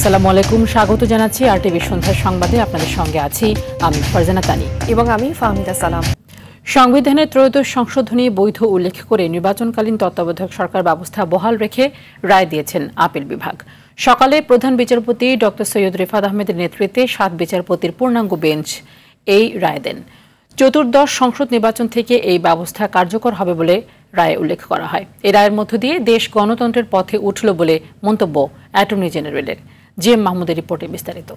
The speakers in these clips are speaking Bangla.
আসসালামু আলাইকুম, স্বাগত জানাচ্ছি আরটিভি সন্ধ্যার সংবাদে। আপনাদের সঙ্গে আছি আমি ফারজানা তানি এবং আমি ফাহমিদা সালাম। সংবিধানের ত্রয়োদশ সংশোধনী বৈধ উল্লেখ করে নির্বাচনকালীন তত্ত্বাবধায়ক সরকার ব্যবস্থা বহাল রেখে রায় দিয়েছেন আপিল বিভাগ। সকালে প্রধান বিচারপতি ডক্টর সৈয়দ রিফাত আহমেদের নেতৃত্বে 7 বিচারপতির পূর্ণাঙ্গ বেঞ্চ এই রায় দেন। চতুর্দশ সংসদ নির্বাচন থেকে এই ব্যবস্থা কার্যকর হবে বলে রায়ে উল্লেখ করা হয়। এই রায়ের মধ্য দিয়ে দেশ গণতন্ত্রের পথে উঠল বলে মন্তব্য অ্যাটর্নি জেনারেলের। জিএম মাহমুদের রিপোর্টে বিস্তারিত।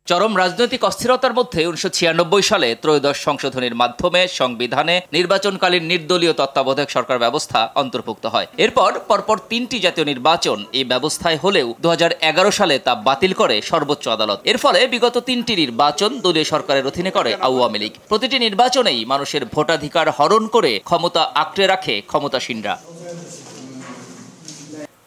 চরম রাজনৈতিক অস্থিরতার মধ্যে 1996 সালে ত্রয়োদশ সংশোধনীর মাধ্যমে সংবিধানে নির্বাচনকালীন নির্দলীয় তত্ত্বাবধায়ক সরকার ব্যবস্থা অন্তর্ভুক্ত হয়। এরপর পরপর 3টি জাতীয় নির্বাচন এই ব্যবস্থায় হলেও 2011 সালে তা বাতিল করে সর্বোচ্চ আদালত। এর ফলে বিগত 3টি নির্বাচন দলীয় সরকারের অধীনে করে আওয়ামী লীগ। প্রতিটি নির্বাচনেই মানুষের ভোটাধিকার হরণ করে ক্ষমতা আঁকড়ে রাখে ক্ষমতাসীনরা।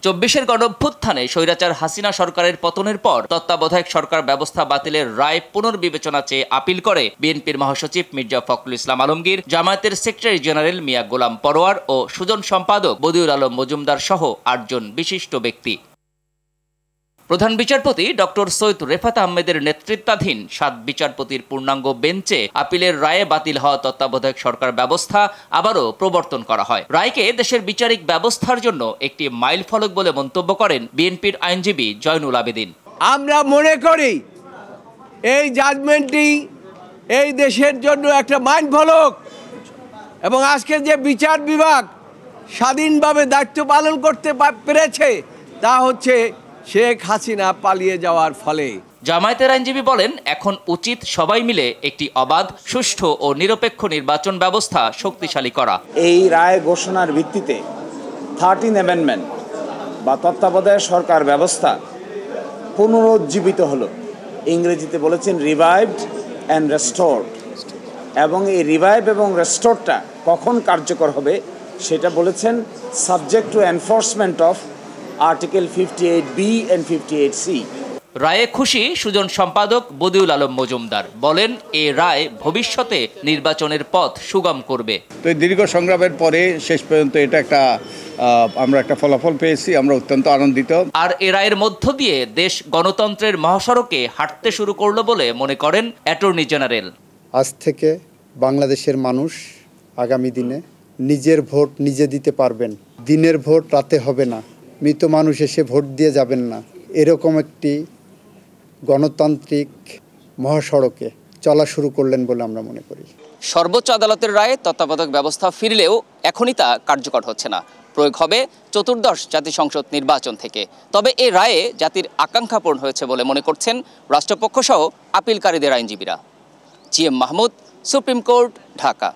24-এর গণঅভ্যুত্থানে স্বৈরাচার হাসিনা সরকারের পতনের পর তত্ত্বাবধায়ক সরকার ব্যবস্থা বাতিলের রায় পুনর্বিবেচনা চেয়ে আপিল করে বিএনপির মহাসচিব মির্জা ফখরুল ইসলাম আলমগীর, জামায়াতের সেক্রেটারি জেনারেল মিয়া গোলাম পরোয়ার ও সুজন সম্পাদক বদিউল আলম মজুমদার সহ 8 জন বিশিষ্ট ব্যক্তি। প্রধান বিচারপতি ডক্টর সৈয়দ রিফাত আহমেদের নেতৃত্বাধীন 7 বিচারপতির পূর্ণাঙ্গ বেঞ্চে আপিলের রায়ে বাতিল হওয়া তত্ত্বাবধায়ক সরকার ব্যবস্থা আবারও প্রবর্তন করা হয়। রায়কে দেশের বিচারিক ব্যবস্থার জন্য একটি মাইলফলক বলে মন্তব্য করেন বিএনপির আইনজীবী জয়নুল আবেদিন। আমরা মনে করি এই জাজমেন্টটি এই দেশের জন্য একটা মাইলফলক এবং আজকে যে বিচার বিভাগ স্বাধীনভাবে দায়িত্ব পালন করতে পেরেছে তা হচ্ছে শেখ হাসিনা পালিয়ে যাওয়ার ফলে। জামায়াতের আইনজীবী বলেন, এখন উচিত সবাই মিলে একটি অবাধ, সুষ্ঠু ও নিরপেক্ষ নির্বাচন ব্যবস্থা শক্তিশালী করা। এই রায় ঘোষণার ভিত্তিতে 13 অ্যামেন্ডমেন্ট বা তত্ত্বাবধায়ক সরকার ব্যবস্থা পুনরুজ্জীবিত হলো। ইংরেজিতে বলেছেন রিভাইভড অ্যান্ড রেস্টোরড, এবং এই রিভাইভ এবং রেস্টোরটা কখন কার্যকর হবে সেটা বলেছেন subject to enforcement of article 58B and 58C। রায়ে খুশি সুজন সম্পাদক বদিউল আলম মজুমদার বলেন, এই রায় ভবিষ্যতে নির্বাচনের পথ সুগম করবে। তো এই দীর্ঘ সংগ্রামের পরে শেষ পর্যন্ত এটা আমরা একটা ফলাফল পেয়েছি, আমরা অত্যন্ত আনন্দিত। আর এ রায়ের মধ্য দিয়ে দেশ গণতন্ত্রের মহাসড়কে হাঁটতে শুরু করলো বলে মনে করেন অ্যাটর্নি জেনারেল। আজ থেকে বাংলাদেশের মানুষ আগামী দিনে নিজের ভোট নিজে দিতে পারবেন। দিনের ভোট রাতে হবে না, মৃত মানুষ এসে ভোট দিয়ে যাবেন না। এরকম একটি গণতান্ত্রিক মহাসড়কে চলা শুরু করলেন বলে আমরা মনে করি। সর্বোচ্চ আদালতের রায়ে তত্ত্বাবধায়ক ব্যবস্থা ফিরলেও এখনই তা কার্যকর হচ্ছে না। প্রয়োগ হবে চতুর্দশ জাতীয় সংসদ নির্বাচন থেকে। তবে এই রায়ে জাতির আকাঙ্ক্ষা পূরণ হয়েছে বলে মনে করছেন রাষ্ট্রপক্ষ সহ আপিলকারীদের আইনজীবীরা। GM Mahmud, supreme court, Dhaka.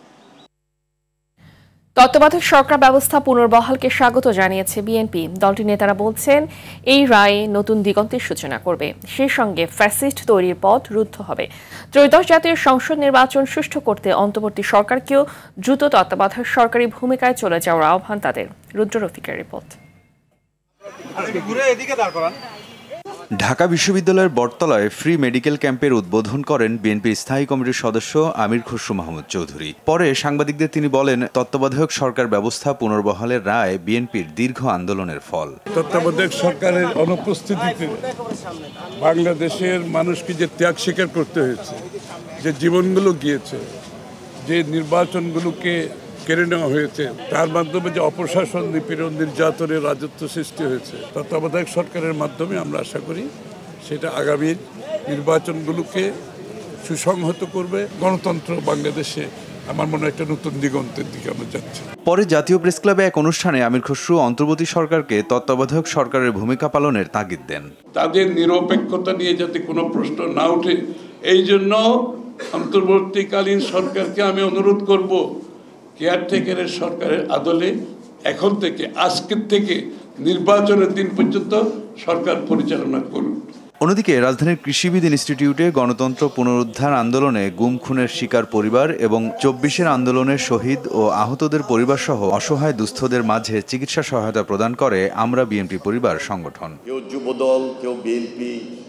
তত্ত্বাবধায়ক সরকার ব্যবস্থা পুনর্বহালকে স্বাগত জানিয়েছে বিএনপি। দলটির নেতারা বলছেন, এই রায়ে নতুন দিগন্তের সূচনা করবে, সেই সঙ্গে ফ্যাসিস্ট তৈরির পথ রুদ্ধ হবে। ত্রয়োদশ জাতীয় সংসদ নির্বাচন সুষ্ঠু করতে অন্তর্বর্তী সরকারকেও দ্রুত তত্ত্বাবধায়ক সরকারি ভূমিকায় চলে যাওয়ার আহ্বান তাদের। রুদ্র রফিকের রিপোর্ট। ঢাকা বিশ্ববিদ্যালয়ের বটতলায় ফ্রি মেডিকেল ক্যাম্পের উদ্বোধন করেন বিএনপির স্থায়ী কমিটির সদস্য আমির খসরু মাহমুদ চৌধুরী। পরে সাংবাদিকদের তিনি বলেন, তত্ত্বাবধায়ক সরকার ব্যবস্থা পুনর্বহালের রায় বিএনপির দীর্ঘ আন্দোলনের ফল। তত্ত্বাবধায়ক সরকারের অনুপস্থিতিতে বাংলাদেশের মানুষকে যে ত্যাগ স্বীকার করতে হয়েছে, যে জীবনগুলো গিয়েছে, যে নির্বাচনগুলোকে কেড়ে নেওয়া হয়েছে, তার মাধ্যমে যে অপশাসন, নিপীড়ন, নির্যাতনের রাজত্ব সৃষ্টি হয়েছে, তত্ত্বাবধায়ক সরকারের মাধ্যমে আমরা আশা করি সেটা আগামী নির্বাচনগুলোকে সুসংহত করবে। গণতন্ত্র বাংলাদেশে আমার মনে হয় একটা নতুন দিগন্তের দিকে আমরা যাচ্ছি। পরে জাতীয় প্রেস ক্লাবে এক অনুষ্ঠানে আমির খসরু অন্তর্বর্তী সরকারকে তত্ত্বাবধায়ক সরকারের ভূমিকা পালনের তাগিদ দেন। তাদের নিরপেক্ষতা নিয়ে যাতে কোনো প্রশ্ন না ওঠে, এই জন্য অন্তর্বর্তীকালীন সরকারকে আমি অনুরোধ করব, কেয়ারটেকারের সরকারের আদলে এখন থেকে, আজকের থেকে নির্বাচনের দিন পর্যন্ত সরকার পরিচালনা করুন। অন্যদিকে রাজধানীর কৃষিবিদ ইনস্টিটিউটে গণতন্ত্র পুনরুদ্ধার আন্দোলনে গুম খুনের শিকার পরিবার এবং 24-এর আন্দোলনের শহীদ ও আহতদের পরিবার সহ অসহায় দুস্থদের মাঝে চিকিৎসা সহায়তা প্রদান করে আমরা বিএনপি পরিবার সংগঠন।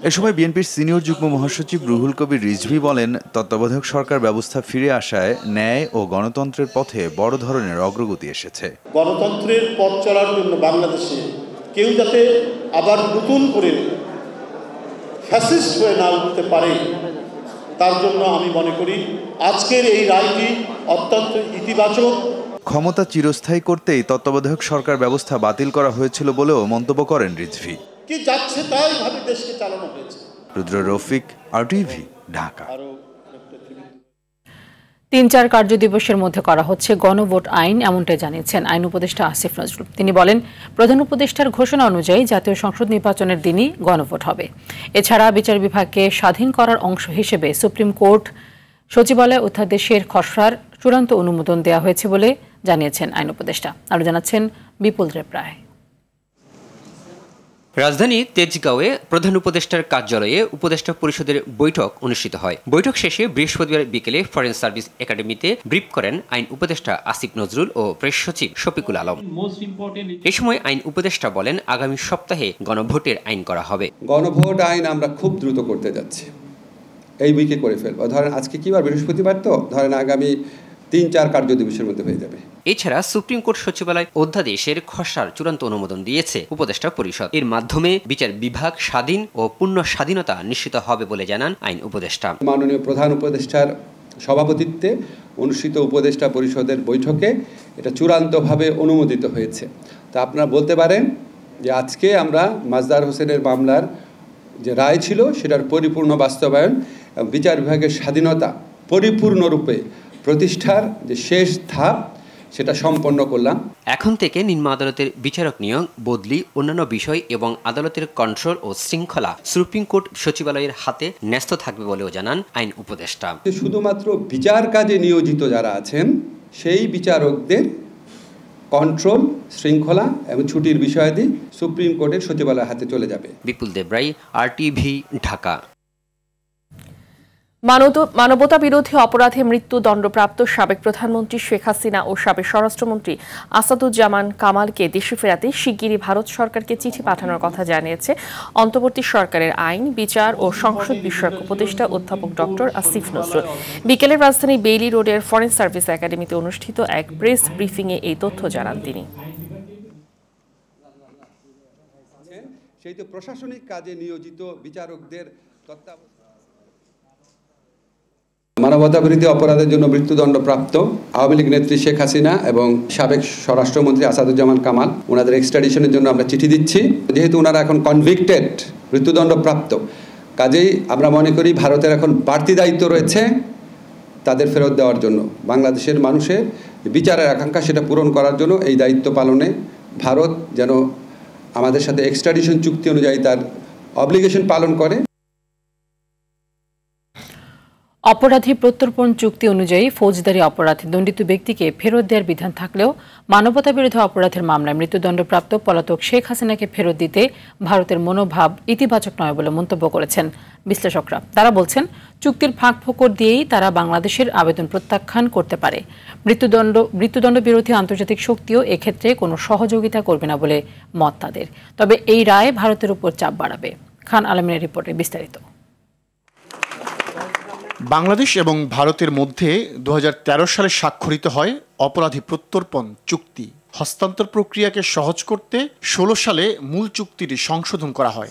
এ সময় বিএনপির সিনিয়র যুগ্ম মহাসচিব রুহুল কবির রিজভী বলেন, তত্ত্বাবধায়ক সরকার ব্যবস্থা ফিরে আসায় ন্যায় ও গণতন্ত্রের পথে বড় ধরনের অগ্রগতি এসেছে। গণতন্ত্রের পথ চলার জন্য বাংলাদেশে কেউ যাতে আবার নতুন করে ফ্যাসিস্ট হয়ে না উঠতে পারে, তার জন্য আমি মনে করি আজকের এই রায়টি অত্যন্ত ইতিবাচক। ক্ষমতা চিরস্থায়ী করতেই তত্ত্বাবধায়ক সরকার ব্যবস্থা বাতিল করা হয়েছিল বলেও মন্তব্য করেন রিজভী। কি যাচ্ছে তাই ভাবে দেশকে চালানো হয়েছে। রুদ্র রফিক, RTV, ঢাকা। ৩-৪ কার্যদিবসের মধ্যে করা হচ্ছে গণভোট আইন, এমনটাই জানিয়েছেন আইন উপদেষ্টা আসিফ নজরুল। তিনি বলেন, প্রধান উপদেষ্টার ঘোষণা অনুযায়ী জাতীয় সংসদ নির্বাচনের দিনই গণভোট হবে। এছাড়া বিচার বিভাগকে স্বাধীন করার অংশ হিসেবে সুপ্রিম কোর্ট সচিবালয় অধ্যাদেশের খসড়ার চূড়ান্ত অনুমোদন দেওয়া হয়েছে বলে জানিয়েছেন আইন উপদেষ্টা। আরও জানাচ্ছেন বিপুল দেব রায়। রাজধানী তেজগাঁওয়ে প্রধান উপদেষ্টার কার্যালয়ে উপদেষ্টা পরিষদের বৈঠক অনুষ্ঠিত হয়। বৈঠক শেষে বৃহস্পতিবার বিকেলে ফরেন সার্ভিস একাডেমিতে ব্রিফ করেন আইন উপদেষ্টা আসিফ নজরুল ও প্রেস সচিব শফিকুল আলম। এ সময় আইন উপদেষ্টা বলেন, আগামী সপ্তাহে গণভোটের আইন করা হবে। গণভোট আইন আমরা খুব দ্রুত করতে যাচ্ছি, এই উইকে করে ফেলবো। ধরেন আজকে কি বার, বৃহস্পতিবার, তো ধরেন আগামী ৩-৪ কার্যদিবসের মধ্যে হয়ে যাবে। এছাড়া সুপ্রিম কোর্ট সচিবালয় অধ্যাদেশের খসড়ার চূড়ান্ত অনুমোদন দিয়েছে উপদেষ্টা পরিষদ। এর মাধ্যমে বিচার বিভাগ স্বাধীন ও পূর্ণ স্বাধীনতা নিশ্চিত হবে বলে জানান আইন উপদেষ্টা। মাননীয় প্রধান উপদেষ্টার সভাপতিত্বে অনুষ্ঠিত উপদেষ্টা পরিষদের বৈঠকে এটা চূড়ান্তভাবে অনুমোদিত হয়েছে। তা আপনারা বলতে পারেন যে আজকে আমরা মাজদার হোসেনের মামলার যে রায় ছিল সেটার পরিপূর্ণ বাস্তবায়ন, বিচার বিভাগের স্বাধীনতা পরিপূর্ণরূপে প্রতিষ্ঠার যে শেষ ধাপ সেটা সম্পন্ন করলাম। এখন থেকে নিম্ন আদালতের বিচারক নিয়োগ, বদলি, অন্যান্য বিষয় এবং আদালতের কন্ট্রোল ও শৃঙ্খলা সুপ্রিম কোর্ট সচিবালয়ের হাতে ন্যস্ত থাকবে বলেও জানান আইন উপদেষ্টা। শুধুমাত্র বিচার কাজে নিয়োজিত যারা আছেন সেই বিচারকদের কন্ট্রোল, শৃঙ্খলা এবং ছুটির বিষয়াদি সুপ্রিম কোর্টের সচিবালয়ের হাতে চলে যাবে। বিপুল দেব রায়, RTV, ঢাকা। মানবতা বিরোধী অপরাধে মৃত্যুদণ্ডপ্রাপ্ত সাবেক প্রধানমন্ত্রী শেখ হাসিনা ও সাবেক স্বরাষ্ট্রমন্ত্রী আসাদুজ্জামান কামালকে দেশে ফেরাতে শিগগিরই ভারত সরকারকে চিঠি পাঠানোর কথা জানিয়েছে অন্তর্বর্তী সরকারের আইন, বিচার ও সংসদ বিষয়ক উপদেষ্টা অধ্যাপক ডক্টর আসিফ নজরুল। বিকেলে রাজধানী বেইলি রোডের ফরেন সার্ভিস একাডেমিতে অনুষ্ঠিত এক প্রেস ব্রিফিংয়ে এই তথ্য জানান তিনি। সেই তো প্রশাসনিক কাজে নিয়োজিত বিচারকদের তত্ত্বাবধানে মানবতা বিরোধী অপরাধের জন্য মৃত্যুদণ্ডপ্রাপ্ত আওয়ামী লীগ নেত্রী শেখ হাসিনা এবং সাবেক স্বরাষ্ট্রমন্ত্রী আসাদুজ্জামান কামাল, ওনাদের এক্সট্রাডিশনের জন্য আমরা চিঠি দিচ্ছি। যেহেতু ওনারা এখন কনভিক্টেড, মৃত্যুদণ্ডপ্রাপ্ত, কাজেই আমরা মনে করি ভারতের এখন বাড়তি দায়িত্ব রয়েছে তাদের ফেরত দেওয়ার জন্য। বাংলাদেশের মানুষের বিচারের আকাঙ্ক্ষা সেটা পূরণ করার জন্য এই দায়িত্ব পালনে ভারত যেন আমাদের সাথে এক্সট্রাডিশন চুক্তি অনুযায়ী তার অব্লিগেশন পালন করে। অপরাধী প্রত্যর্পণ চুক্তি অনুযায়ী ফৌজদারি অপরাধে দণ্ডিত ব্যক্তিকে ফেরত দেওয়ার বিধান থাকলেও মানবতা বিরোধী অপরাধের মামলায় মৃত্যুদণ্ডপ্রাপ্ত পলাতক শেখ হাসিনাকে ফেরত দিতে ভারতের মনোভাব ইতিবাচক নয় বলে মন্তব্য করেছেন বিশ্লেষকরা। তারা বলছেন, চুক্তির ফাঁকফোকর দিয়েই তারা বাংলাদেশের আবেদন প্রত্যাখ্যান করতে পারে। মৃত্যুদণ্ড বিরোধী আন্তর্জাতিক শক্তিও এক্ষেত্রে কোনো সহযোগিতা করবে না বলে মত তাদের। তবে এই রায় ভারতের উপর চাপ বাড়াবে। খান আলমিনের রিপোর্টে বিস্তারিত। বাংলাদেশ এবং ভারতের মধ্যে 2013 সালে স্বাক্ষরিত হয় অপরাধী প্রত্যর্পণ চুক্তি। হস্তান্তর প্রক্রিয়াকে সহজ করতে 16 সালে মূল চুক্তিটি সংশোধন করা হয়।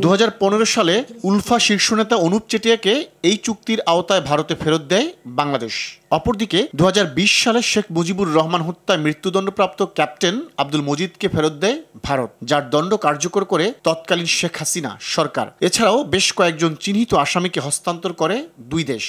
2015 সালে উলফা শীর্ষনেতা অনুপ চেটিয়াকে এই চুক্তির আওতায় ভারতে ফেরত দেয় বাংলাদেশ। অপরদিকে 2020 সালে শেখ মুজিবুর রহমান হত্যায় মৃত্যুদণ্ডপ্রাপ্ত ক্যাপ্টেন আব্দুল মজিদকে ফেরত দেয় ভারত, যার দণ্ড কার্যকর করে তৎকালীন শেখ হাসিনা সরকার। এছাড়াও বেশ কয়েকজন চিহ্নিত আসামিকে হস্তান্তর করে দুই দেশ।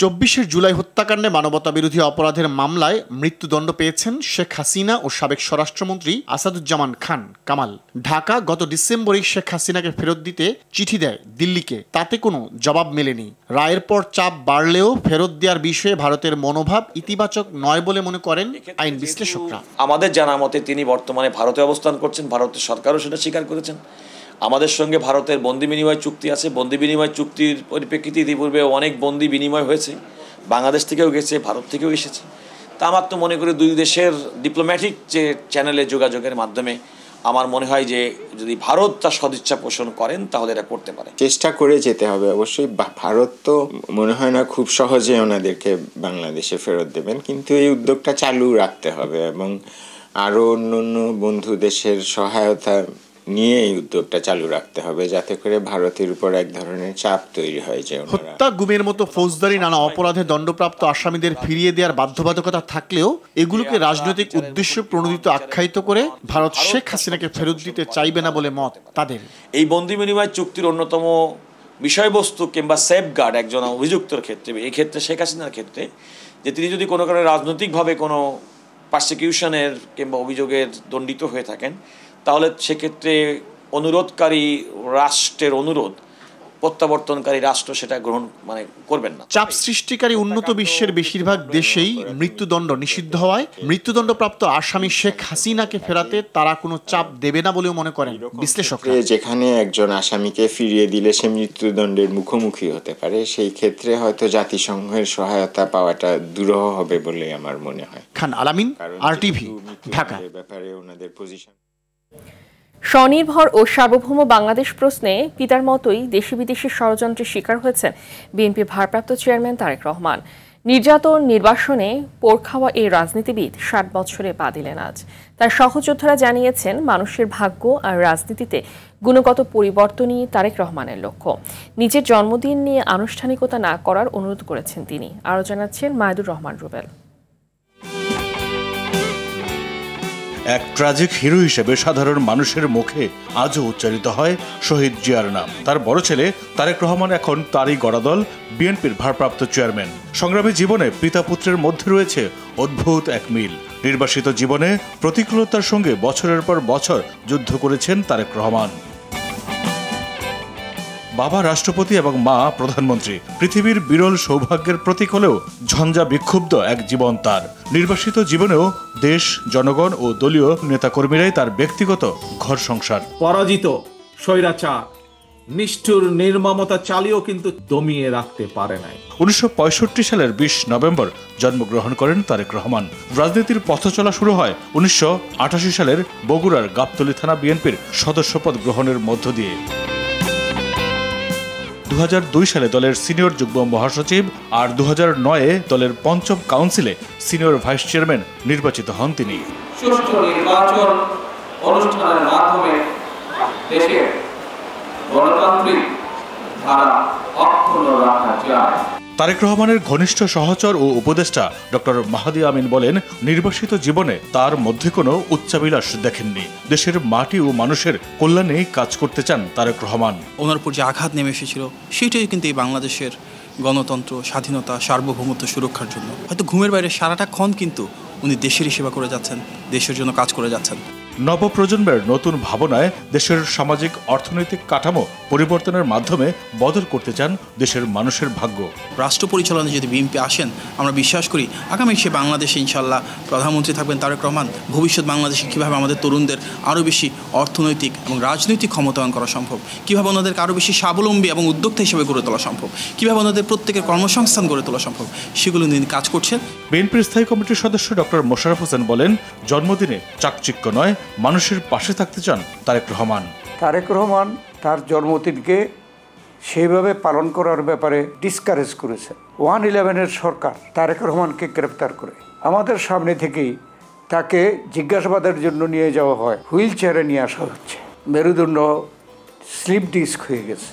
24 জুলাই হত্যাকাণ্ডে মানবতা বিরোধী অপরাধের মামলায় মৃত্যুদণ্ড পেয়েছেন শেখ হাসিনা ও সাবেক স্বরাষ্ট্রমন্ত্রী আসাদুজ্জামান খান কামাল। ঢাকা গত ডিসেম্বরে শেখ হাসিনাকে ফেরত দিতে চিঠি দেয় দিল্লিকে, তাতে কোনো জবাব মেলেনি। রায়ের পর চাপ বাড়লেও ফেরত দেওয়ার বিষয়ে ভারতের মনোভাব ইতিবাচক নয় বলে মনে করেন আইন বিশ্লেষকরা। আমাদের জানা মতে তিনি বর্তমানে ভারতে অবস্থান করছেন, ভারতের সরকারও সেটা স্বীকার করেছেন। আমাদের সঙ্গে ভারতের বন্দি বিনিময় চুক্তি আছে। বন্দি বিনিময় চুক্তির পরিপ্রেক্ষিতে ইতিপূর্বে অনেক বন্দি বিনিময় হয়েছে, বাংলাদেশ থেকেও গেছে, ভারত থেকেও এসেছে। তা আমার তো মনে করি দুই দেশের ডিপ্লোম্যাটিক যে চ্যানেলে যোগাযোগের মাধ্যমে আমার মনে হয় যে যদি ভারত তার সদিচ্ছা পোষণ করেন তাহলে এটা করতে পারে। চেষ্টা করে যেতে হবে অবশ্যই। ভারত তো মনে হয় না খুব সহজে ওনাদেরকে বাংলাদেশে ফেরত দেবেন, কিন্তু এই উদ্যোগটা চালু রাখতে হবে এবং আরো অন্য বন্ধু দেশের সহায়তা নিয়ে এই উদ্যোগটা চালু রাখতে হবে, যাতে করে ভারতের উপর এক ধরনের চাপ তৈরি হয় যে হত্যা, গুমের মতো ফৌজদারি নানা অপরাধে দণ্ডপ্রাপ্ত আসামিদের ফিরিয়ে দেওয়ার বাধ্যবাধকতা থাকলেও এগুলোকে রাজনৈতিক উদ্দেশ্য প্রণোদিত আখ্যায়িত করে ভারত শেখ হাসিনাকে ফেরত দিতে চাইবে না বলে মত তাদের। এই বন্দি বিনিময় চুক্তির অন্যতম বিষয়বস্তু কিংবা সেফগার্ড একজন অভিযুক্তর ক্ষেত্রে, এই ক্ষেত্রে শেখ হাসিনার ক্ষেত্রে, যে তিনি যদি কোনো কারণে রাজনৈতিকভাবে কোনো পারসিকিউশনের কিংবা অভিযোগের দণ্ডিত হয়ে থাকেন, তাহলে সেক্ষেত্রে অনুরোধকারী রাষ্ট্রের অনুরোধ প্রত্যাবর্তনকারী রাষ্ট্র সেটা গ্রহণ করবেন না। চাপ সৃষ্টিকারী উন্নত বিশ্বের বেশিরভাগ দেশেই মৃত্যুদণ্ড নিষিদ্ধ হওয়ায় মৃত্যুদণ্ডপ্রাপ্ত আসামি শেখ হাসিনাকে ফেরাতে তারা কোনো চাপ দেবে না বলেও মনে করেন বিশ্লেষকরা। যেখানে একজন আসামিকে ফিরিয়ে দিলে সে মৃত্যুদণ্ডের মুখোমুখি হতে পারে, সেই ক্ষেত্রে হয়তো জাতিসংঘের সহায়তা পাওয়াটা দুরূহ হবে বলে আমার মনে হয়। খান আলামিন, RTV, ঢাকা। ব্যাপারে ওনাদের পজিশন। স্বনির্ভর ও সার্বভৌম বাংলাদেশ প্রশ্নে পিতার মতোই দেশি বিদেশি ষড়যন্ত্রের শিকার হয়েছেন বিএনপির ভারপ্রাপ্ত চেয়ারম্যান তারেক রহমান। নির্যাতন নির্বাসনে পোড় খাওয়া এই রাজনীতিবিদ 60 বছরে পা দিলেন আজ। তার সহযোদ্ধারা জানিয়েছেন, মানুষের ভাগ্য আর রাজনীতিতে গুণগত পরিবর্তনই তারেক রহমানের লক্ষ্য। নিজের জন্মদিন নিয়ে আনুষ্ঠানিকতা না করার অনুরোধ করেছেন তিনি। আরও জানাচ্ছেন মায়দুর রহমান রুবেল। এক ট্র্যাজিক হিরো হিসেবে সাধারণ মানুষের মুখে আজও উচ্চারিত হয় শহীদ জিয়ার নাম। তার বড় ছেলে তারেক রহমান এখন তারই গড়া দল বিএনপির ভারপ্রাপ্ত চেয়ারম্যান। সংগ্রামী জীবনে পিতা পুত্রের মধ্যে রয়েছে অদ্ভুত এক মিল। নির্বাসিত জীবনে প্রতিকূলতার সঙ্গে বছরের পর বছর যুদ্ধ করেছেন তারেক রহমান। বাবা রাষ্ট্রপতি এবং মা প্রধানমন্ত্রী, পৃথিবীর বিরল সৌভাগ্যের প্রতীক হলেও ঝঞ্ঝা বিক্ষুব্ধ এক জীবন তার। নির্বাসিত জীবনেও দেশ, জনগণ ও দলীয় নেতাকর্মীরাই তার ব্যক্তিগত ঘর সংসার। পরাজিত স্বৈরাচার নিষ্ঠুর নির্মমতা চালিয়েও কিন্তু দমিয়ে রাখতে পারে নাই। 1965 সালের 20 নভেম্বর জন্মগ্রহণ করেন তারেক রহমান। রাজনীতির পথ চলা শুরু হয় 1988 সালের বগুড়ার গাবতলী থানা বিএনপির সদস্যপদ গ্রহণের মধ্য দিয়ে। 2002 সালে দলের সিনিয়র যুগ্ম মহাসচিব আর 2009-এ দলের পঞ্চম কাউন্সিলে সিনিয়র ভাইস চেয়ারম্যান নির্বাচিত হন তিনি। সুষ্ঠু নির্বাচন অনুষ্ঠানের মাধ্যমে দেশের গণতান্ত্রিক ধারা অক্ষুণ্ণ রাখা যায়। তারেক রহমানের ঘনিষ্ঠ সহচর ও উপদেষ্টা ডক্টর মাহাদি আমিন বলেন, নির্বাসিত জীবনে তার মধ্যে কোনো উচ্চাভিলাষ দেখেননি। দেশের মাটি ও মানুষের কল্যাণেই কাজ করতে চান তারেক রহমান। ওনার উপর যে আঘাত নেমে এসেছিল সেটাই কিন্তু এই বাংলাদেশের গণতন্ত্র, স্বাধীনতা, সার্বভৌমত্ব সুরক্ষার জন্য। হয়তো ঘুমের বাইরে সারাটা ক্ষণ কিন্তু উনি দেশেরই সেবা করে যাচ্ছেন, দেশের জন্য কাজ করে যাচ্ছেন। নবপ্রজন্মের নতুন ভাবনায় দেশের সামাজিক অর্থনৈতিক কাঠামো পরিবর্তনের মাধ্যমে বদল করতে চান দেশের মানুষের ভাগ্য। রাষ্ট্র পরিচালনায় যদি বিএনপি আসেন, আমরা বিশ্বাস করি আগামী সে বাংলাদেশে ইনশাল্লাহ প্রধানমন্ত্রী থাকবেন তারেক রহমান। ভবিষ্যৎ বাংলাদেশে কীভাবে আমাদের তরুণদের আরও বেশি অর্থনৈতিক এবং রাজনৈতিক ক্ষমতায়ন করা সম্ভব, কীভাবে ওনাদেরকে আরও বেশি স্বাবলম্বী এবং উদ্যোক্তা হিসেবে গড়ে তোলা সম্ভব, কীভাবে ওনাদের প্রত্যেকের কর্মসংস্থান গড়ে তোলা সম্ভব, সেগুলো নিয়ে কাজ করছেন। বিএনপির স্থায়ী কমিটির সদস্য ডক্টর মোশাররফ হোসেন বলেন, জন্মদিনে চাকচিক্য নয়, মানুষের পাশে থাকতে চান তারেক রহমান। তারেক রহমান তার জন্মদিনকে সেইভাবে পালন করার ব্যাপারে ডিসকারেজ করেছে। 111-এর সরকার তারেক রহমানকে গ্রেপ্তার করে আমাদের সামনে থেকেই তাকে জিজ্ঞাসাবাদের জন্য নিয়ে যাওয়া হয়, হুইল চেয়ারে নিয়ে আসা হচ্ছে। মেরুদণ্ড স্লিপ ডিস্ক হয়ে গেছে।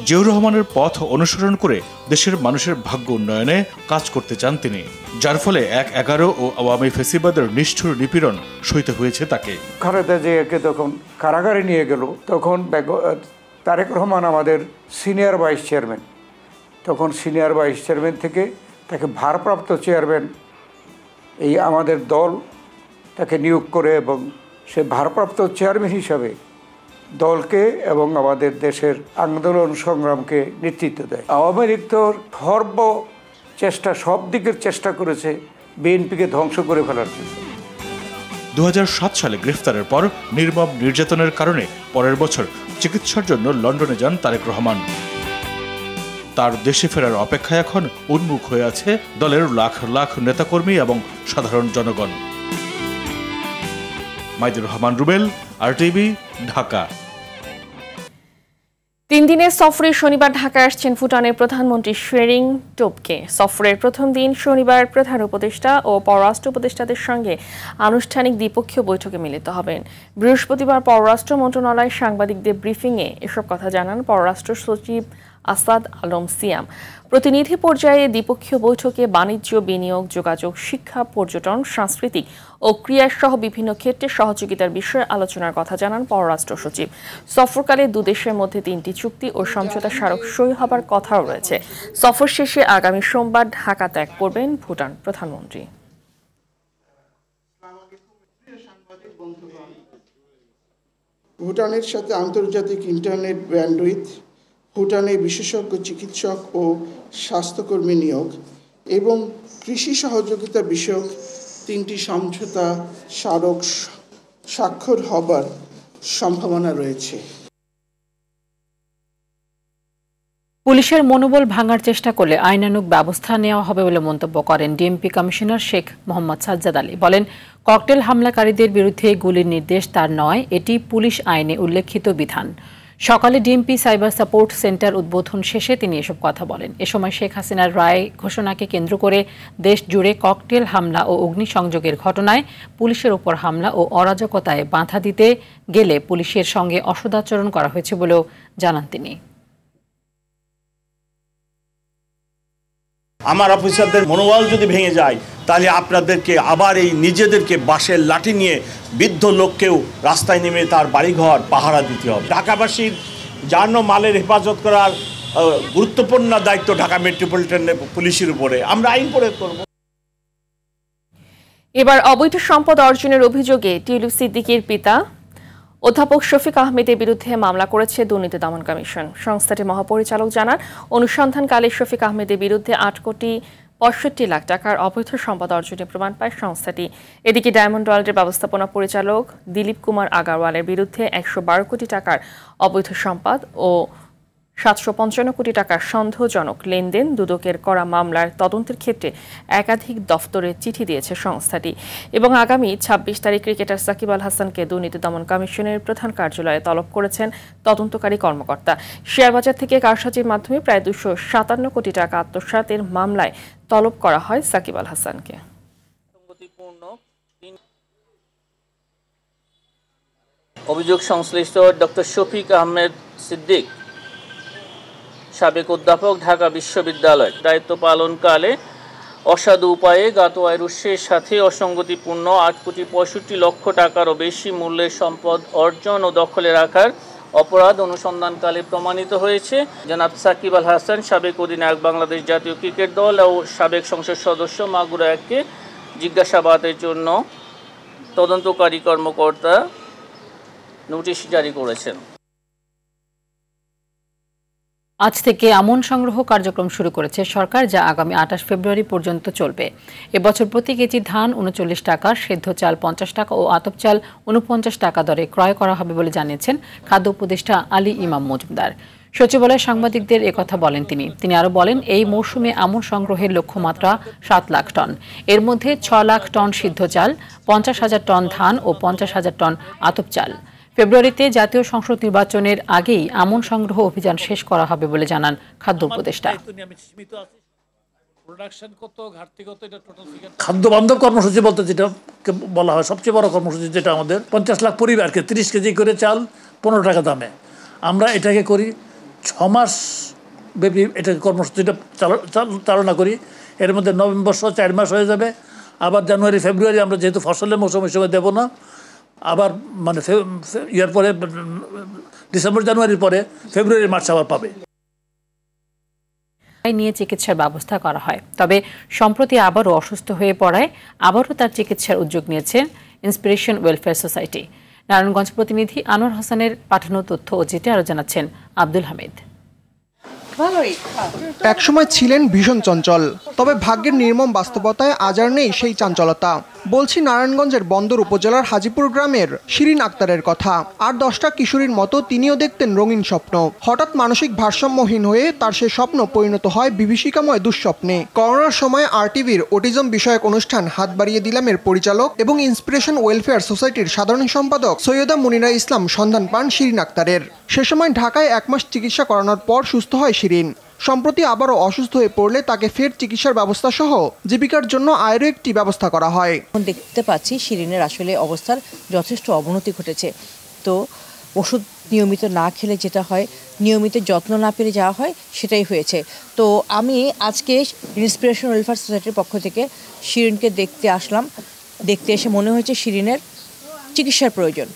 জিয়াউর রহমানের পথ অনুসরণ করে দেশের মানুষের ভাগ্য উন্নয়নে কাজ করতে চান তিনি, যার ফলে 1/11 ও আওয়ামী ফ্যাসিবাদের নিষ্ঠুর নিপীড়ন সইতে হয়েছে তাকে। খালেদা জিয়াকে তখন কারাগারে নিয়ে গেল, তখন তারেক রহমান আমাদের সিনিয়র ভাইস চেয়ারম্যান, তখন সিনিয়র ভাইস চেয়ারম্যান থেকে তাকে ভারপ্রাপ্ত চেয়ারম্যান এই আমাদের দল তাকে নিয়োগ করে এবং সে ভারপ্রাপ্ত চেয়ারম্যান হিসাবে দলকে এবং আমাদের দেশের আন্দোলন সংগ্রামকে নেতৃত্ব দেয়। আওয়ামী লীগ তো সর্ব চেষ্টা, সব দিকের চেষ্টা করেছে বিএনপিকে ধ্বংস করে ফেলার জন্য। 2007 সালে গ্রেফতারের পর নির্মম নির্যাতনের কারণে পরের বছর চিকিৎসার জন্য লন্ডনে যান তারেক রহমান। তার দেশে ফেরার অপেক্ষায় এখন উন্মুখ হয়ে আছে দলের লাখ লাখ নেতাকর্মী এবং সাধারণ জনগণ। মাইদুর রহমান রুবেল, RTV, ঢাকা। 3 দিনের সফরে শনিবার ঢাকায় আসছেন ভুটানের প্রধানমন্ত্রী শেরিং টোবগে। সফরের প্রথম দিন শনিবার প্রধান উপদেষ্টা ও পররাষ্ট্র উপদেষ্টাদের সঙ্গে আনুষ্ঠানিক দ্বিপক্ষীয় বৈঠকে মিলিত হবেন। বৃহস্পতিবার পররাষ্ট্র মন্ত্রণালয় সাংবাদিকদের ব্রিফিংয়ে এসব কথা জানান পররাষ্ট্র সচিব আসাদ আলম সিয়াম। প্রতিনিধি পর্যায়ে দ্বিপক্ষীয় বৈঠকে বাণিজ্য, বিনিয়োগ, যোগাযোগ, শিক্ষা, পর্যটন, সাংস্কৃতিক ও ক্রীড়াসহ বিভিন্ন ক্ষেত্রে সহযোগিতার বিষয়ে আলোচনার কথা জানান পররাষ্ট্র সচিব। সফরকালে দুদেশের মধ্যে 3টি চুক্তি ও সমঝোতা স্মারক সই হবার কথাও রয়েছে। সফর শেষে আগামী সোমবার ঢাকা ত্যাগ করবেন ভুটান প্রধানমন্ত্রী। ভুটানের সাথে আন্তর্জাতিক ইন্টারনেট ব্যান্ডউইথ, ভুটানে বিশেষজ্ঞ চিকিৎসক ও স্বাস্থ্যকর্মী নিয়োগ এবং কৃষি সহযোগিতা বিষয়ক 3টি সমঝোতা স্মারক স্বাক্ষর হবার সম্ভাবনা রয়েছে। পুলিশের মনোবল ভাঙার চেষ্টা করলে আইনানুগ ব্যবস্থা নেওয়া হবে বলে মন্তব্য করেন ডিএমপি কমিশনার শেখ মোহাম্মদ সাজ্জাদ আলী। বলেন, ককটেল হামলাকারীদের বিরুদ্ধে গুলির নির্দেশ তার নয়, এটি পুলিশ আইনে উল্লেখিত বিধান। সকালে ডিএমপি সাইবার সাপোর্ট সেন্টার উদ্বোধন শেষে তিনি এসব কথা বলেন। এ সময় শেখ হাসিনার রায় ঘোষণাকে কেন্দ্র করে দেশ জুড়ে ককটেল হামলা ও অগ্নিসংযোগের ঘটনায় পুলিশের উপর হামলা ও অরাজকতায় বাধা দিতে গেলে পুলিশের সঙ্গে অসদাচরণ করা হয়েছে বলেও জানান তিনি। আমার অফিসারদের মনোবল যদি ভেঙে যায় তাহলে আপনাদেরকে আবার এই নিজেদেরকে বাঁশের লাঠি নিয়ে বৃদ্ধ লোককেও রাস্তায় নেমে তার বাড়িঘর পাহারা দিতে হবে। ঢাকাবাসীর যান মালের হেফাজত করার গুরুত্বপূর্ণ দায়িত্ব ঢাকা মেট্রোপলিটন পুলিশের উপরে। আমরা আইন প্রয়োগ করব। এবার অবৈধ সম্পদ অর্জনের অভিযোগে টিউলিপ সিদ্দিকীর পিতা অধ্যাপক শফিক আহমেদের বিরুদ্ধে মামলা করেছে দুর্নীতি দমন কমিশন। সংস্থাটির মহাপরিচালক জানান, অনুসন্ধানকালে শফিক আহমেদের বিরুদ্ধে 8,65,00,000 টাকার অবৈধ সম্পদ অর্জনের প্রমাণ পায় সংস্থাটি। এদিকে ডায়মন্ড ওয়ার্ল্ডের ব্যবস্থাপনা পরিচালক দিলীপ কুমার আগারওয়ালের বিরুদ্ধে 112 কোটি টাকার অবৈধ সম্পদ ও 755 কোটি টাকার সন্দেহজনক লেনদেন দুদকের করা মামলার তদন্তের ক্ষেত্রে একাধিক দফতরে চিঠি দিয়েছে সংস্থাটি এবং আগামী 26 তারিখ ক্রিকেটার সাকিব আল হাসানকে দুর্নীতি দমন কমিশনের প্রধান কার্যালয়ে তলব করেছেন তদন্তকারী কর্মকর্তা। শেয়ারবাজার থেকে কারসাজির মাধ্যমে প্রায় 257 কোটি টাকা আত্মসাতের মামলায় তলব করা হয় সাকিব আল হাসানকে। অভিযোগ সংশ্লিষ্ট ডক্টর শফিক আহমেদ সিদ্দিক, সাবেক অধ্যাপক, ঢাকা বিশ্ববিদ্যালয়, দায়িত্ব পালনকালে অসাধু উপায়ে জ্ঞাত আয়ের উৎসের সাথে অসঙ্গতিপূর্ণ 8,65,00,000 টাকারও বেশি মূল্যের সম্পদ অর্জন ও দখলে রাখার অপরাধ অনুসন্ধানকালে প্রমাণিত হয়েছে। জনাব সাকিব আল হাসান, সাবেক অধিনায়ক বাংলাদেশ জাতীয় ক্রিকেট দল ও সাবেক সংসদ সদস্য মাগুরা 1কে জিজ্ঞাসাবাদের জন্য তদন্তকারী কর্মকর্তা নোটিশ জারি করেছেন। আজ থেকে আমন সংগ্রহ কার্যক্রম শুরু করেছে সরকার, যা আগামী 28 ফেব্রুয়ারি পর্যন্ত চলবে। এবছর প্রতি কেজি ধান 39 টাকা, সেদ্ধ চাল 50 টাকা ও আতপ চাল 49 টাকা দরে ক্রয় করা হবে বলে জানিয়েছেন খাদ্য উপদেষ্টা আলী ইমাম মজুমদার। সচিবালয়ে সাংবাদিকদের একথা বলেন তিনি আরও বলেন, এই মৌসুমে আমন সংগ্রহের লক্ষ্যমাত্রা 7 লাখ টন। এর মধ্যে 6 লাখ টন সিদ্ধ চাল, 50,000 টন ধান ও 50,000 টন আতপ চাল। ফেব্রুয়ারিতে জাতীয় সংসদ নির্বাচনের আগেই আমন সংগ্রহ অভিযান শেষ করা হবে বলে জানান খাদ্য উপদেষ্টা। খাদ্য বান্ধব কর্মসূচি বলতে যেটা বলা হয়, সবচেয়ে বড় কর্মসূচি যেটা আমাদের 50 লাখ পরিবারকে 30 কেজি করে চাল 15 টাকা দামে, আমরা এটাকে করি 6 মাস ব্যাপী এটাকে কর্মসূচিটা চালনা করি। এর মধ্যে নভেম্বর সহ 4 মাস হয়ে যাবে। আবার জানুয়ারি ফেব্রুয়ারি আমরা যেহেতু ফসলের মৌসুম হিসেবে দেবো না, আবার মানে ইয়ার পরে ডিসেম্বর জানুয়ারির পরে ফেব্রুয়ারি মার্চ আবার পাবে। নিয়ে চিকিৎসার ব্যবস্থা করা হয়, তবে সম্প্রতি আবারও অসুস্থ হয়ে পড়ায় আবারও তার চিকিৎসার উদ্যোগ নিয়েছেন ইন্সপিরেশন ওয়েলফেয়ার সোসাইটি। নারায়ণগঞ্জ প্রতিনিধি আনোয়ার হোসেনের পাঠানো তথ্য ও চিঠি আরও জানাচ্ছেন আব্দুল হামিদ। একসময় ছিলেন ভীষণ চঞ্চল, তবে ভাগ্যের নির্মম বাস্তবতায় আজ আর নেই সেই চাঞ্চলতা। বলছি নারায়ণগঞ্জের বন্দর উপজেলার হাজিপুর গ্রামের শিরিন আক্তারের কথা। আর 10টা কিশোরীর মতো তিনিও দেখতেন রঙিন স্বপ্ন। হঠাৎ মানসিক ভারসাম্যহীন হয়ে তার সে স্বপ্ন পরিণত হয় বিভীষিকাময় দুঃস্বপ্নে। করোনার সময় আরটিভির অটিজম বিষয়ক অনুষ্ঠান হাত বাড়িয়ে দিলামের পরিচালক এবং ইন্সপিরেশন ওয়েলফেয়ার সোসাইটির সাধারণ সম্পাদক সৈয়দা মুনিরা ইসলাম সন্ধান পান শিরিন আক্তারের। সে সময় ঢাকায় 1 মাস চিকিৎসা করানোর পর সুস্থ হয় শিরিন। সম্প্রতি আবারও অসুস্থ হয়ে পড়লে তাকে ফের চিকিৎসার ব্যবস্থা সহ জীবিকার জন্য আয়েরও একটি ব্যবস্থা করা হয়। দেখতে পাচ্ছি শিরিনের আসলে অবস্থার যথেষ্ট অবনতি ঘটেছে। তো ওষুধ নিয়মিত না খেলে যেটা হয়, নিয়মিত যত্ন না পেলে যাওয়া হয়, সেটাই হয়েছে। তো আমি আজকে ইন্সপিরেশন ওয়েলফেয়ার সোসাইটির পক্ষ থেকে শিরিনকে দেখতে আসলাম। দেখতে এসে মনে হয়েছে শিরিনের চিকিৎসার প্রয়োজন।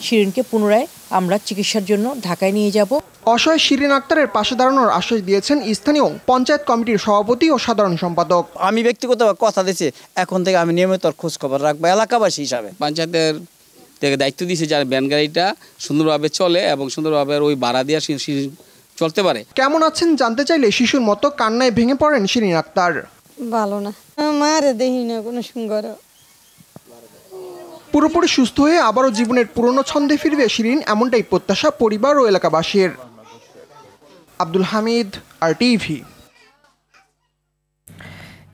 শিরিনকে পুনরায় আমরা চিকিৎসার জন্য ঢাকায় নিয়ে যাব। অসহায় শিরিন আক্তারের পাশে দাঁড়ানোর আশ্বাস দিয়েছেন স্থানীয় পঞ্চায়েত কমিটির সভাপতি ও সাধারণ সম্পাদক। আমি ব্যক্তিগতভাবে কথা দিয়েছি, এখন থেকে আমি নিয়মিত খোঁজ খবর রাখবো এলাকাবাসী হিসাবে। পঞ্চায়েতের থেকে দায়িত্ব দিয়েছে যার ভ্যান গাড়িটা সুন্দরভাবে চলে এবং সুন্দরভাবে ওই ভাড়া দিয়ে চলতে পারে। কেমন আছেন জানতে চাইলে শিশুর মতো কান্নায় ভেঙে পড়েন শিরিন আক্তার। ভালো না, মারে দেখি না কোনো সুন্দর। পুরোপুরি সুস্থ হয়ে আবারও জীবনের পুরনো ছন্দে ফিরবে শিরিন, এমনটাই প্রত্যাশা পরিবার ও এলাকাবাসীর। আব্দুল হামিদ, আরটিভি।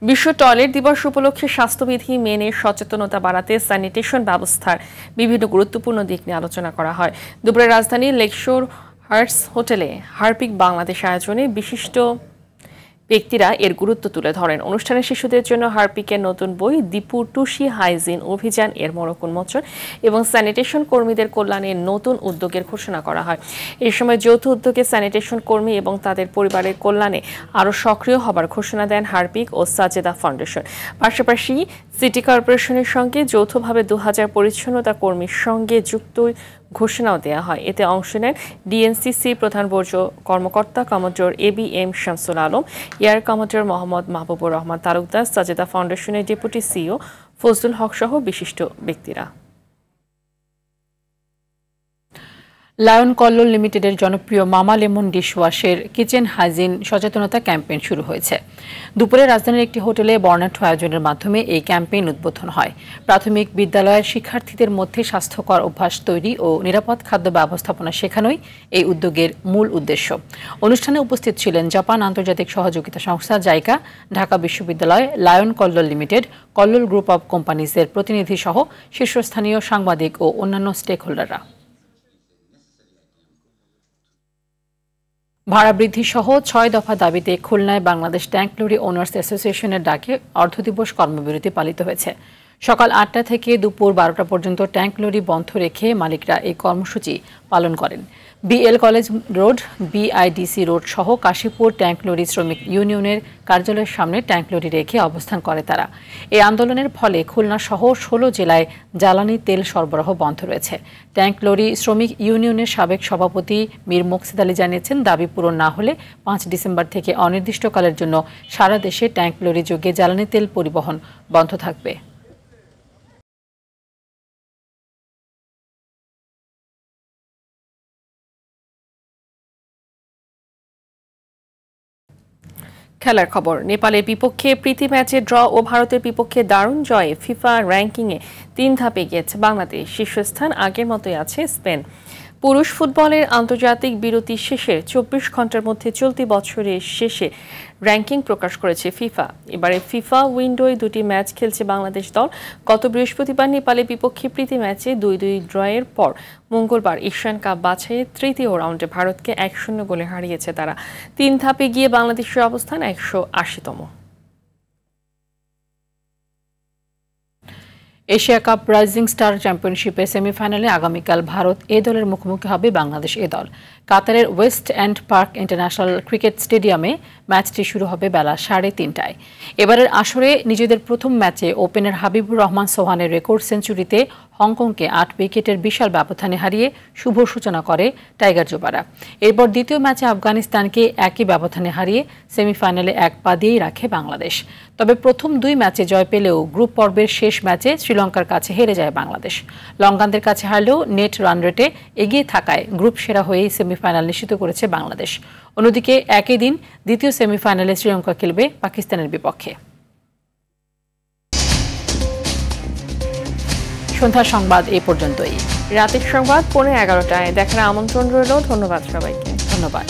বিশ্ব টয়লেট দিবস উপলক্ষে স্বাস্থ্যবিধি মেনে সচেতনতা বাড়াতে স্যানিটেশন ব্যবস্থার বিভিন্ন গুরুত্বপূর্ণ দিক নিয়ে আলোচনা করা হয়। দুপুরে রাজধানীর লেকশোর হার্টস হোটেলে হারপিক বাংলাদেশ আয়োজনে বিশিষ্ট ব্যক্তিরা এর গুরুত্ব তুলে ধরেন। অনুষ্ঠানে শিশুদের জন্য হারপিকের নতুন বই দীপু টুসি হাইজিন অভিযান এর মোড়ক উন্মোচন এবং স্যানিটেশন কর্মীদের কল্যাণে নতুন উদ্যোগের ঘোষণা করা হয়। এই সময় যৌথ উদ্যোগে স্যানিটেশন কর্মী এবং তাদের পরিবারের কল্যাণে আরও সক্রিয় হবার ঘোষণা দেন হারপিক ও সাজেদা ফাউন্ডেশন। পাশাপাশি সিটি কর্পোরেশনের সঙ্গে যৌথভাবে 2000 পরিচ্ছন্নতা কর্মীর সঙ্গে যুক্ত ঘোষণাও দেওয়া হয়। এতে অংশ নেন ডিএনসিসি প্রধান বর্জ্য কর্মকর্তা commodore ABM Shamsul Alam, air commodore Mohammad Mahbubur Rahman Talukdar, Sajeda ফাউন্ডেশনের ডেপুটি সিইও ফজলুল হক সহ বিশিষ্ট ব্যক্তিরা। লায়ন কল্লোল লিমিটেডের জনপ্রিয় মামা লেমন ডিশওয়াশের কিচেন হাইজিন সচেতনতা ক্যাম্পেইন শুরু হয়েছে। দুপুরে রাজধানীর একটি হোটেলে বর্ণাঢ্য আয়োজনের মাধ্যমে এই ক্যাম্পেইন উদ্বোধন হয়। প্রাথমিক বিদ্যালয়ের শিক্ষার্থীদের মধ্যে স্বাস্থ্যকর অভ্যাস তৈরি ও নিরাপদ খাদ্য ব্যবস্থাপনা শেখানোই এই উদ্যোগের মূল উদ্দেশ্য। অনুষ্ঠানে উপস্থিত ছিলেন জাপান আন্তর্জাতিক সহযোগিতা সংস্থা জাইকা, ঢাকা বিশ্ববিদ্যালয়, lion Kallol limited, Kallol group of কোম্পানিজের প্রতিনিধি সহ শীর্ষস্থানীয় সাংবাদিক ও অন্যান্য স্টেক হোল্ডাররা। ভাড়া বৃদ্ধি সহ 6 দফা দাবিতে খুলনায় বাংলাদেশ ট্যাঙ্ক লরি ওনার্স অ্যাসোসিয়েশনের ডাকে অর্ধদিবস কর্মবিরতি পালিত হয়েছে। সকাল 8টা থেকে দুপুর 12টা পর্যন্ত ট্যাঙ্ক লরি বন্ধ রেখে মালিকরা এই কর্মসূচি পালন করেন। BL college road, BIDC road সহ কাশীপুর ট্যাঙ্ক লরি শ্রমিক ইউনিয়নের কার্যালয়ের সামনে ট্যাঙ্ক লরি রেখে অবস্থান করে তারা। এই আন্দোলনের ফলে খুলনা সহ 16 জেলায় জ্বালানি তেল সরবরাহ বন্ধ রয়েছে। ট্যাঙ্ক লরি শ্রমিক ইউনিয়নের সাবেক সভাপতি মীর মোকসিদ আলী জানিয়েছেন, দাবি পূরণ না হলে 5 ডিসেম্বর থেকে অনির্দিষ্টকালের জন্য সারা দেশে ট্যাঙ্ক লরি যোগে জ্বালানি তেল পরিবহন বন্ধ থাকবে। খেলার খবর। নেপালের বিপক্ষে প্রীতি ম্যাচে ড্র ও ভারতের বিপক্ষে দারুণ জয়ে ফিফা র্যাঙ্কিংয়ে 3 ধাপে গিয়েছে বাংলাদেশ। শীর্ষস্থান আগের মতোই আছে স্পেন। পুরুষ ফুটবলের আন্তর্জাতিক বিরতি শেষে 24 ঘন্টার মধ্যে চলতি বছরের শেষে র্যাঙ্কিং প্রকাশ করেছে ফিফা। এবারে ফিফা উইন্ডোয় 2টি ম্যাচ খেলছে বাংলাদেশ দল। গত বৃহস্পতিবার নেপালের বিপক্ষে প্রীতি ম্যাচে 2-2 ড্রয়ের পর মঙ্গলবার এশিয়ান কাপ বাছাইয়ে তৃতীয় রাউন্ডে ভারতকে 1-0 গোলে হারিয়েছে তারা। 3 ধাপে গিয়ে বাংলাদেশের অবস্থান 180তম। এশিয়া কাপ রাইজিং স্টার চ্যাম্পিয়নশিপের সেমিফাইনালে আগামীকাল ভারত এ দলের মুখোমুখি হবে বাংলাদেশ এ দল। কাতারের West End Park International Cricket স্টেডিয়ামে ম্যাচটি শুরু হবে বেলা 3:30টায়। এবারের আসরে নিজেদের প্রথম ম্যাচে ওপেনার হাবিবুর রহমান সোহানের রেকর্ড সেঞ্চুরিতে হংকংকে 8 উইকেটের বিশাল ব্যবধানে হারিয়ে শুভ সূচনা করে টাইগার যুবারা। এরপর দ্বিতীয় ম্যাচে আফগানিস্তানকে একই ব্যবধানে হারিয়ে সেমিফাইনালে 1 পা দিয়েই রাখে বাংলাদেশ। তবে প্রথম 2 ম্যাচে জয় পেলেও গ্রুপ পর্বের শেষ ম্যাচে শ্রীলঙ্কার কাছে হেরে যায় বাংলাদেশ। লঙ্কানদের কাছে হারলেও নেট রান রেটে এগিয়ে থাকায় গ্রুপ সেরা হয়েই সেমিফাইনাল নিশ্চিত করেছে বাংলাদেশ। অন্যদিকে একই দিন দ্বিতীয় সেমিফাইনালে শ্রীলঙ্কা খেলবে পাকিস্তানের বিপক্ষে। সন্ধ্যার সংবাদ এই পর্যন্তই। রাতের সংবাদ 11:15টায় দেখার আমন্ত্রণ রইল। ধন্যবাদ সবাইকে। ধন্যবাদ।